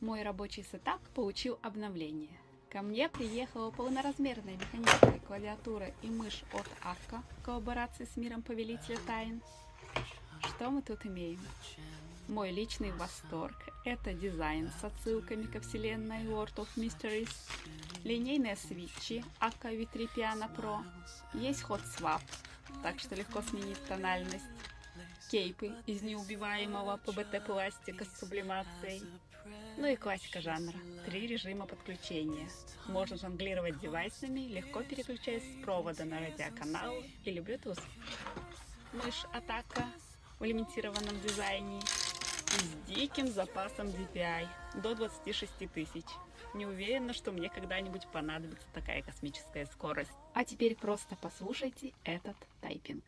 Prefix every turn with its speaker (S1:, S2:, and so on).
S1: Мой рабочий сетап получил обновление. Ко мне приехала полноразмерная механическая клавиатура и мышь от Akka в коллаборации с миром Повелителя Тайн. Что мы тут имеем? Мой личный восторг – это дизайн с отсылками ко вселенной World of Mysteries, линейные свитчи Akka V3 Piano Pro, есть ход swap, так что легко сменить тональность, кейпы из неубиваемого ПБТ пластика с сублимацией. Ну и классика жанра. 3 режима подключения. Можно жонглировать девайсами, легко переключаясь с провода на радиоканал или Bluetooth. Мышь Akka в лимитированном дизайне и с диким запасом DPI до 26 тысяч. Не уверена, что мне когда-нибудь понадобится такая космическая скорость. А теперь просто послушайте этот тайпинг.